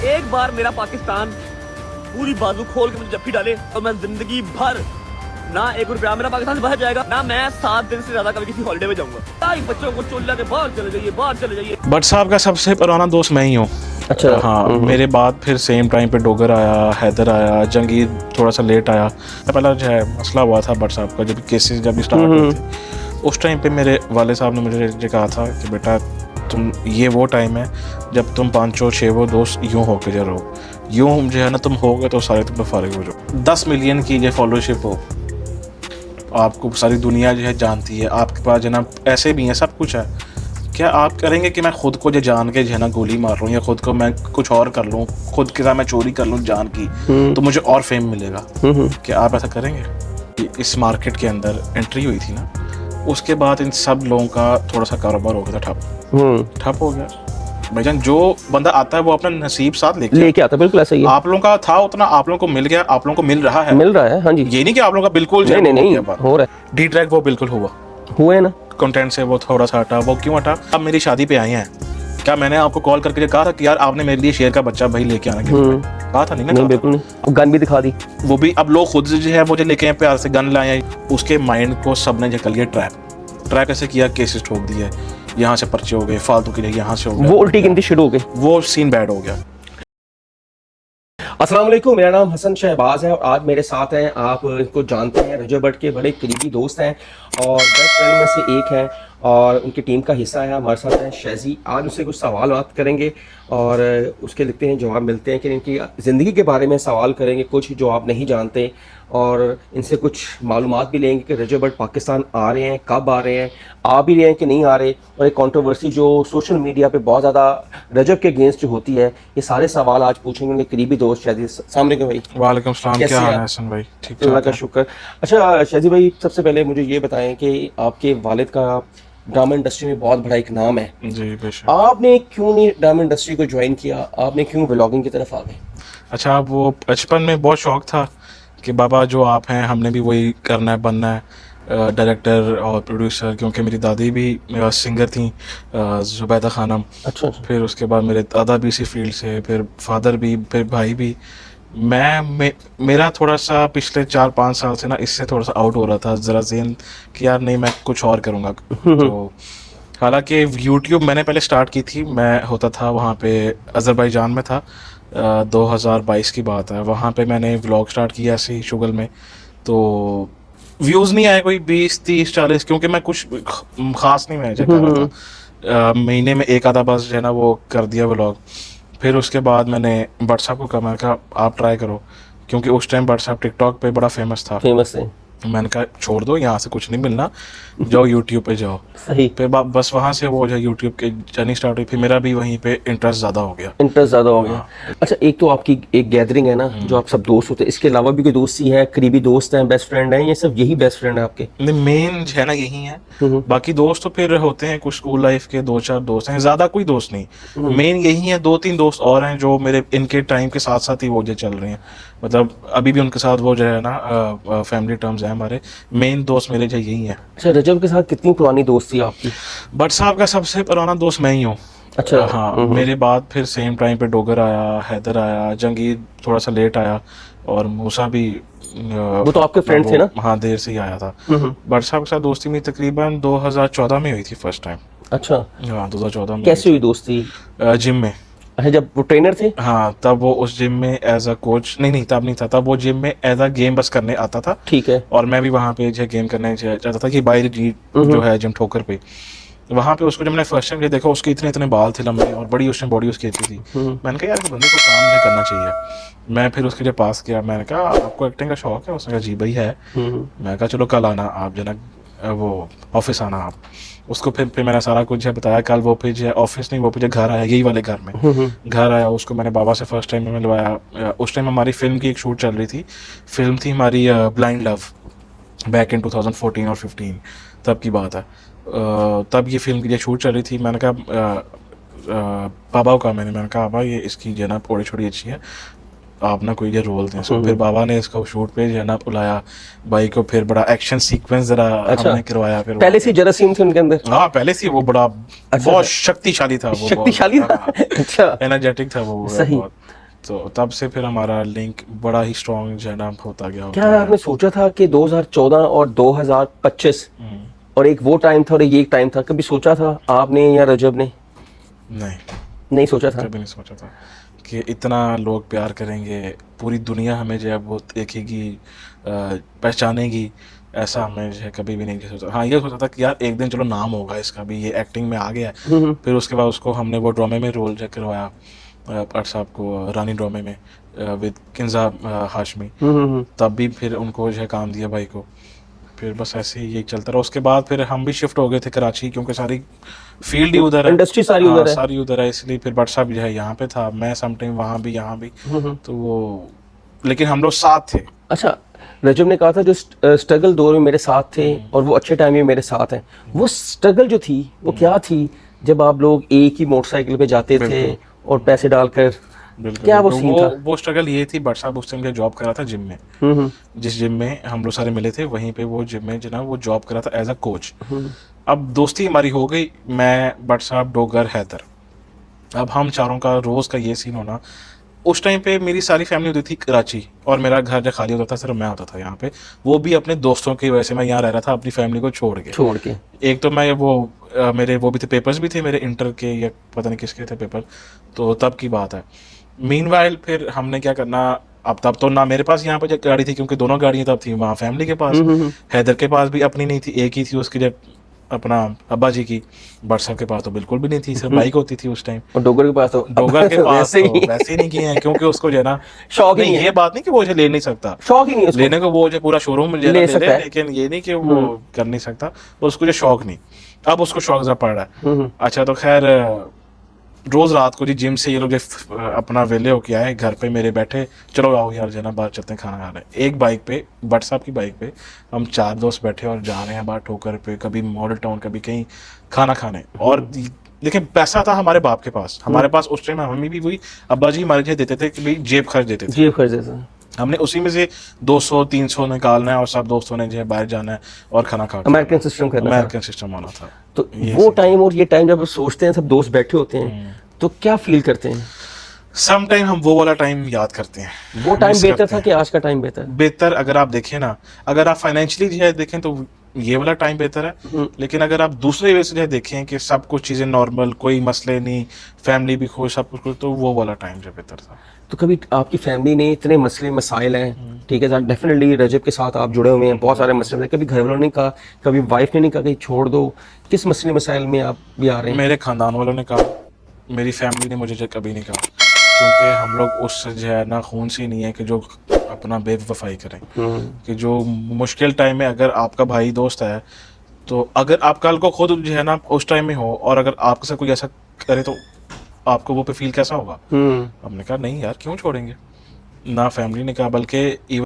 एक बार मेरा पाकिस्तान पूरी बाजू खोल के मुझे जफ्फी डाले और मैं जिंदगी भर ना 1 रुपया मेरा पाकिस्तान से बाहर जाएगा, ना मैं 7 दिन से ज्यादा कभी किसी हॉलिडे में जाऊंगा। ताई बच्चों को चोला के बाहर चले जाइए, बाहर चले जाइए। बट साहब का सबसे पुराना दोस्त मैं ही हूँ। अच्छा। हाँ, मेरे बाद फिर सेम टाइम पे डोगर आया, हैदर आया, जंगीर थोड़ा सा लेट आया। पहला जो है मसला हुआ था बट साहब का, जब केसेस जब स्टार्ट हुए थे उस टाइम पे मेरे वाले साहब ने मुझे कहा था कि बेटा तुम, ये वो टाइम है जब तुम 5-6 दोस्त यूँ होके जा रहो, यूँ जो है ना तुम हो गए तो सारे तुम फारिग हो जाओ। 10 मिलियन की जो फॉलोशिप हो, आपको सारी दुनिया जो है जानती है, आपके पास जो ना ऐसे भी हैं, सब कुछ है, क्या आप करेंगे कि मैं खुद को जो जान के जो है ना गोली मार लूँ या खुद को मैं कुछ और कर लूँ, खुद के साथ मैं चोरी कर लूँ जान की, तो मुझे और फेम मिलेगा? क्या आप ऐसा करेंगे? इस मार्केट के अंदर एंट्री हुई थी ना, उसके बाद इन सब लोगों का थोड़ा सा कारोबार हो गया था ठप हो गया। भाईजान जो बंदा आता है वो अपना नसीब साथ लेके आता है। बिल्कुल ऐसा ही है। आप लोगों का था उतना, आप लोगों को मिल गया, आप लोगों को मिल रहा है। हाँ जी। ये नहीं कि आप लोगों का बिल्कुल नहीं हो रहा है। डी ट्रैक वो बिल्कुल हुए ना, कंटेंट से वो थोड़ा सा हटा। वो क्यों हटा? अब मेरी शादी पे आए हैं, क्या मैंने आपको कॉल करके कहा था कि यार आपने मेरे लिए शेर का बच्चा भाई लेके आना? कहा था? नहीं, बिल्कुल नहीं। गन भी दिखा दी वो भी। अब लोग खुद जो है मुझे लेके आए, प्यार से गन लाए, उसके माइंड को सबने जकल लिया। ट्रैक ऐसे किया, केसेस ठोक दिए, यहाँ से पर्चे हो गए, फालतू की जगह यहाँ से हो गया, वो उल्टी गिनती शुरू हो गई, वो सीन बैड हो गया। अस्सलाम वालेकुम, मेरा नाम हसन शहबाज है और आज मेरे साथ हैं, आप इनको जानते हैं, रजब भट्ट के बड़े करीबी दोस्त हैं और बेस्ट फ्रेंड में से एक हैं और उनकी टीम का हिस्सा है। हमारे साथ हैं शहजी। आज उनसे कुछ सवाल बात करेंगे और उसके लिखते हैं जवाब मिलते हैं कि इनकी ज़िंदगी के बारे में सवाल करेंगे, कुछ जो आप नहीं जानते, और इनसे कुछ मालूमात भी लेंगे कि रजब भट्ट पाकिस्तान आ रहे हैं, कब आ रहे हैं, आ भी रहे हैं कि नहीं आ रहे, और एक कंट्रोवर्सी जो सोशल मीडिया पे बहुत ज़्यादा रजब के अगेंस्ट जो होती है, ये सारे सवाल आज पूछेंगे उनके करीबी दोस्त शहजी। अस्सलाम वालेकुम भाई। वालेकुम सलाम, क्या हाल है हसन भाई? ठीक, अल्लाह का शुक्र। अच्छा शहजी भाई, सबसे पहले मुझे ये बताएं कि आपके वालिद का ड्रामा इंडस्ट्री में बहुत बड़ा एक नाम है जी, बेशक। आपने क्यों नहीं ड्रामा इंडस्ट्री को ज्वाइन किया? आपने क्यों व्लॉगिंग की तरफ आ गए? अच्छा, वो बचपन में बहुत शौक था कि बाबा जो आप हैं हमने भी वही करना है, बनना है, डायरेक्टर और प्रोड्यूसर, क्योंकि मेरी दादी भी सिंगर थी, जुबैदा खानम। अच्छा। फिर उसके बाद मेरे दादा भी इसी फील्ड से, फिर फादर भी, फिर भाई भी। मेरा थोड़ा सा पिछले 4-5 साल से ना इससे थोड़ा सा आउट हो रहा था ज़रा ज़हन कि यार नहीं, मैं कुछ और करूँगा। तो हालांकि यूट्यूब मैंने पहले स्टार्ट की थी, मैं होता था वहाँ पे अज़रबैजान में था, 2022 की बात है। वहाँ पे मैंने व्लॉग स्टार्ट किया ऐसे ही शुगल में, तो व्यूज़ नहीं आए कोई 20-30-40, क्योंकि मैं कुछ ख़ास नहीं मैं कर रहा था। महीने में एक आधा बस जो है ना वो कर दिया व्लॉग। फिर उसके बाद मैंने व्हाट्सएप को कहा, मैंने कहा आप ट्राई करो, क्योंकि उस टाइम व्हाट्सएप टिकटॉक पे बड़ा फेमस था। मैंने कहा छोड़ दो, यहाँ से कुछ नहीं मिलना, जाओ यूट्यूब पे जाओ। सही। फिर बस वहाँ से वो जो यूट्यूब की जर्नी स्टार्ट हुई, फिर मेरा भी वहीं पे इंटरेस्ट ज़्यादा हो गया। अच्छा, एक तो आपकी एक गैदरिंग है ना, जो आप सब दोस्त होते हैं, इसके अलावा भी कोई दोस्ती है, करीबी दोस्त हैं, बेस्ट फ्रेंड हैं, ये सब यही बेस्ट फ्रेंड है आपके? नहीं, मेन जो है ना यही है, बाकी दोस्त तो फिर होते हैं कुछ स्कूल लाइफ के 2-4 दोस्त हैं, ज़्यादा कोई दोस्त नहीं। मेन यही है, 2-3 दोस्त और हैं जो मेरे इनके टाइम के साथ साथ ही वो जो चल रहे हैं, मतलब अभी भी उनके साथ वो जो है ना फैमिली टर्म्स हैं हमारे। मेन दोस्त मेरे जो यही हैं। अच्छा, रजब के साथ कितनी पुरानी दोस्ती है आपकी? बट साहब का सबसे पुराना दोस्त मैं ही हूँ। अच्छा। हाँ, मेरे बाद फिर सेम टाइम पे डोगर आया, हैदर आया, जंगीर थोड़ा सा लेट आया, और मूसा भी वो तो आपके फ्रेंड थे ना? हाँ, देर से ही आया था। बट साहब के साथ दोस्ती मेरी तकरीबन 2014 में हुई थी फर्स्ट टाइम। अच्छा। हाँ, 2014 में। कैसे हुई दोस्ती? जिम में। अच्छा, जब वो ट्रेनर थे? हाँ, तब वो उस जिम में एज अ कोच नहीं तब नहीं था, तब वो जिम में एज अ गेम बस करने आता था। ठीक है। और मैं भी वहाँ पे जो गेम करने चाहता था कि बाहर जो है जिम ठोकर पे, वहाँ पे उसको जब मैंने फर्स्ट टाइम देखा, उसके इतने बाल थे लंबे और बड़ी उसने बॉडी उसकी अच्छी थी। मैंने कहा यार इस बंदे को काम नहीं करना चाहिए। मैं फिर उसके लिए पास किया, मैंने कहा आपको एक्टिंग का शौक है? उसने कहा जी भाई है। मैं कहा चलो कल आना आप जो ना वो ऑफिस आना आप। उसको फिर मैंने सारा कुछ बताया। कल वो फिर जो ऑफिस नहीं, वो फिर घर आया, यही वाले घर में घर आया। उसको मैंने बाबा से फर्स्ट टाइम में मिलवाया। उस टाइम हमारी फिल्म की एक शूट चल रही थी, फिल्म थी हमारी ब्लाइंड लव, बैक इन 2014 और 15 तब की बात है। तब ये फिल्म की जो शूट चल रही थी, मैंने कहा बाबा को कहा, मैंने कहा बाबा ये इसकी जो है ना थोड़ी छोटी अच्छी है, आप ना कोई ये रोल दें इसको। फिर बाबा ने इसको शूट पे जो है ना बुलाया भाई को, फिर बड़ा एक्शन सीक्वेंस जरा हमने करवाया। फिर पहले से जरासीम थे उनके अंदर? हाँ पहले से वो बड़ा बहुत शक्तिशाली था, वो शक्तिशाली था। अच्छा, एनर्जेटिक था वो सही। बहुत। तो तब से फिर हमारा लिंक बड़ा ही स्ट्रॉन्ग जो है ना होता गया। क्या आपने सोचा था कि 2014 और 2025 और एक वो टाइम था और ये एक टाइम था, कभी सोचा था आपने या रजब ने? नहीं सोचा था। कभी नहीं सोचा था कि इतना लोग प्यार करेंगे, पूरी दुनिया हमें जो है वो देखेगी, पहचानेगी, ऐसा हमने जो है कभी भी नहीं सोचा। हाँ ये सोचा था कि यार एक दिन चलो नाम होगा इसका भी, ये एक्टिंग में आ गया है। फिर उसके बाद उसको हमने वो ड्रामे में रोल जो करवाया भट्ट साहब को, रानी ड्रामे में विद किंजा हाशमी। तब भी फिर उनको जो है काम दिया भाई को। फिर बस ऐसे ही यही चलता रहा। उसके बाद फिर हम भी शिफ्ट हो गए थे कराची, क्योंकि सारी फील्ड ही उधर है, इंडस्ट्री सारी उधर है, सारी उधर है, इसलिए फिर भट्ट साहब जो है यहाँ पे था, मैं सम टाइम वहाँ भी यहाँ भी। तो वो लेकिन हम लोग साथ थे। अच्छा, रजब ने कहा था जो स्ट्रगल दौर में मेरे साथ थे और वो अच्छे टाइम में मेरे साथ हैं, वो स्ट्रगल जो थी वो क्या थी जब आप लोग एक ही मोटरसाइकिल पे जाते थे और पैसे डालकर? क्या वो सीन था? वो स्ट्रगल ये थी, भट्ट साहब उस टाइम जॉब कर रहा था जिम में, जिस जिम में हम लोग सारे मिले थे वहीं पे वो जिम में जनाब वो जॉब कर रहा था एज अ कोच। अब दोस्ती हमारी हो गई, मैं, भट्ट साहब, डोगर, हैदर। अब हम चारों का रोज का ये सीन होना। उस टाइम पे मेरी सारी फैमिली होती थी कराची और मेरा घर जब खाली होता था सिर्फ मैं होता था यहाँ पे, वो भी अपने दोस्तों की वजह से मैं यहाँ रह रहा था अपनी फैमिली को छोड़ के। एक तो मैं वो मेरे वो भी थे, पेपर्स भी थे मेरे इंटर के या पता नहीं किसके थे पेपर, तो तब की बात है। मीनवाइल फिर हमने क्या करना, अब तब तो ना मेरे पास यहाँ पे गाड़ी थी क्योंकि दोनों गाड़ियाँ तब थी वहाँ फैमिली के पास, हैदर के पास भी अपनी नहीं थी, एक ही थी उसकी जब अपना अब्बा जी की। भट्ट साहब के पास तो बिल्कुल भी नहीं थी, सिर्फ बाइक होती थी उस टाइम। और डोगर के पास तो वैसे ही नहीं किए हैं क्योंकि उसको जो है ना शौक ही नहीं, ये बात नहीं कि वो उसे ले नहीं सकता, शौक ही नहीं उसको। लेने को वो जो पूरा शोरूम ले सकता है, लेकिन ये नहीं कि वो कर नहीं सकता, उसको जो शौक नहीं। अब उसको शौक जरा पड़ रहा है। अच्छा तो खैर रोज रात को जी जिम से ये लोग अपना वेले होके आए घर पे मेरे बैठे, चलो आओ यार जना बाहर चलते हैं खाना खाने। एक बाइक पे, भट्ट साहब की बाइक पे हम 4 दोस्त बैठे और जा रहे हैं बाहर ठोकर पे, कभी मॉडल टाउन, कभी कहीं खाना खाने। और लेकिन पैसा था हमारे बाप के पास, हमारे पास उस टाइम हमें भी वही अब्बा जी हमारे लिए देते थे कि भाई जेब खर्च देते थे। हमने उसी में से 200-300 निकालना है और सब दोस्तों ने जो है बाहर जाना है और खाना खा, अमेरिकन सिस्टम होना था। तो वो टाइम और ये टाइम जब सोचते हैं सब दोस्त बैठे होते हैं तो क्या फील करते हैं? सम टाइम हम वो वाला टाइम याद करते हैं। वो टाइम बेहतर था कि आज का टाइम बेहतर? अगर आप देखें ना, अगर आप फाइनेंशियली जो है देखें तो ये वाला टाइम बेहतर है, लेकिन अगर आप दूसरे वे से जो है देखें कि सब कुछ चीजें नॉर्मल, कोई मसले नहीं, फैमिली भी खुश, सब कुछ, तो वो वाला टाइम जो बेहतर था। तो कभी आपकी फैमिली ने इतने मसले मसाइल हैं, ठीक है सर, डेफिनेटली रजब के साथ आप जुड़े हुए हैं, बहुत सारे मसले, कभी घर वालों ने कहा, कभी वाइफ ने नहीं कहा कि छोड़ दो, किस मसले मसाइल में आप भी आ रहे हैं? मेरे खानदान वालों ने कहा, मेरी फैमिली ने मुझे कभी नहीं कहा, क्योंकि हम लोग उस जो है ना खून से नहीं है कि जो अपना बेवफाई करें। कि जो मुश्किल टाइम में अगर आपका भाई दोस्त है, तो अगर आप कल को खुद जो है ना उस टाइम में हो और अगर आपके साथ कोई ऐसा करे तो आपको वो पे फील कैसा होगा? हमने कहा नहीं यार क्यों छोड़ेंगे। ना फैमिली ने कहा, बल्कि